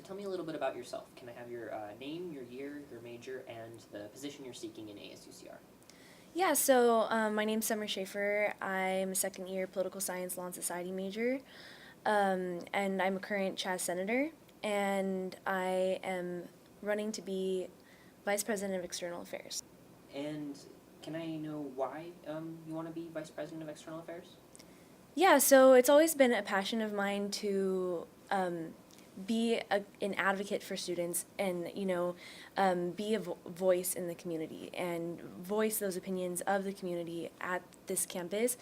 tell me a little bit about yourself. Can I have your name, your year, your major, and the position you're seeking in ASUCR? Yeah, so my name's Shafer. I'm a second year political science law and society major, and I'm a current Chaz senator, and I am running to be vice president of external affairs. And can I know why you want to be Vice President of External Affairs? Yeah, so it's always been a passion of mine to be an advocate for students and, be a voice in the community and voice those opinions of the community at this campus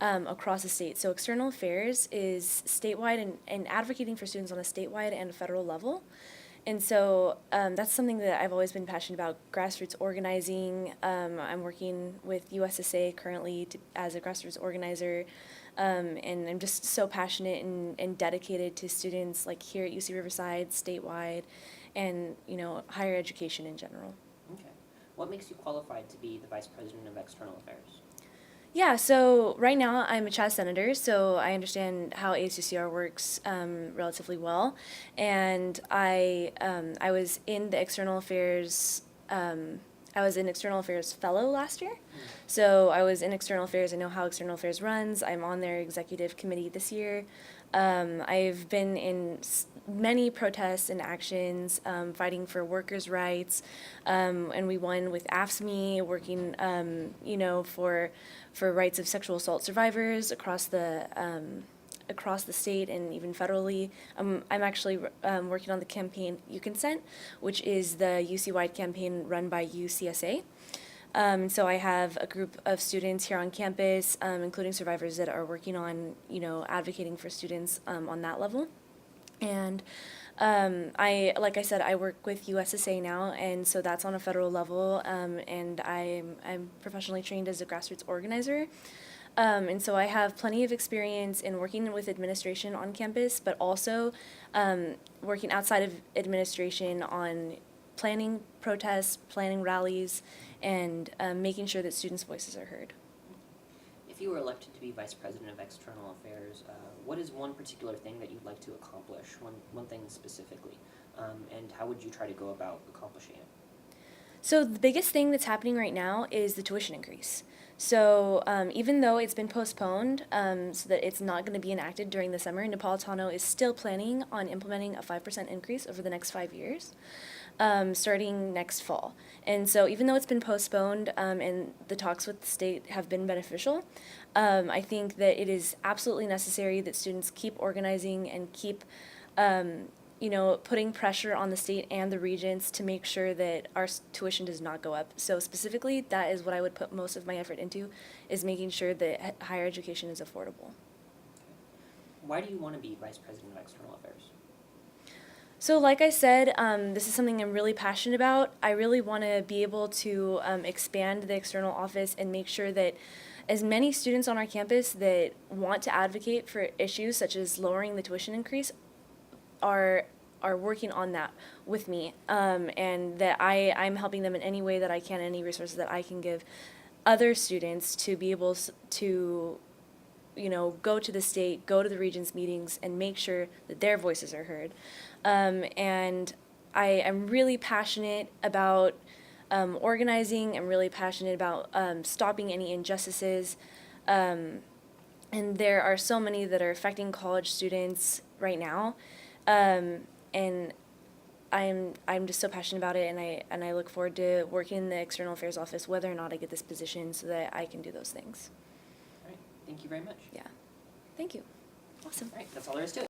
across the state. So external affairs is statewide and advocating for students on a statewide and federal level. And so that's something that I've always been passionate about, grassroots organizing. I'm working with USSA currently as a grassroots organizer, and I'm just so passionate and dedicated to students like here at UC Riverside, statewide, and higher education in general. Okay. What makes you qualified to be the Vice President of External Affairs? Yeah, so right now I'm a Chaz senator, so I understand how ASUCR works relatively well, and I was in the external affairs. I was an external affairs fellow last year, so I was in external affairs. I know how external affairs runs. I'm on their executive committee this year. I've been in many protests and actions, fighting for workers' rights, and we won with AFSCME, working, for rights of sexual assault survivors across the state and even federally. I'm actually working on the campaign You Consent, which is the UC-wide campaign run by UCSA. So I have a group of students here on campus, including survivors that are working on, advocating for students on that level. And like I said, I work with USSA now, and so that's on a federal level, and I'm professionally trained as a grassroots organizer. And so I have plenty of experience in working with administration on campus, but also working outside of administration on planning protests, planning rallies, and making sure that students' voices are heard. If you were elected to be Vice President of External Affairs, what is one particular thing that you'd like to accomplish, one thing specifically, and how would you try to go about accomplishing it? So the biggest thing that's happening right now is the tuition increase. So even though it's been postponed so that it's not going to be enacted during the summer, Napolitano is still planning on implementing a 5% increase over the next 5 years, starting next fall. And so even though it's been postponed and the talks with the state have been beneficial, I think that it is absolutely necessary that students keep organizing and keep putting pressure on the state and the regents to make sure that our tuition does not go up. So specifically, that is what I would put most of my effort into, is making sure that higher education is affordable. Why do you want to be Vice President of External Affairs? So like I said, this is something I'm really passionate about. I really want to be able to expand the external office and make sure that as many students on our campus that want to advocate for issues such as lowering the tuition increase are working on that with me, and that I'm helping them in any way that I can, any resources that I can give other students to be able to, go to the state, go to the regents' meetings, and make sure that their voices are heard. And I am really passionate about organizing. I'm really passionate about stopping any injustices. And there are so many that are affecting college students right now. And I'm just so passionate about it, and I look forward to working in the External Affairs Office, whether or not I get this position, so that I can do those things. All right. Thank you very much. Yeah. Thank you. Awesome. All right. That's all there is to it.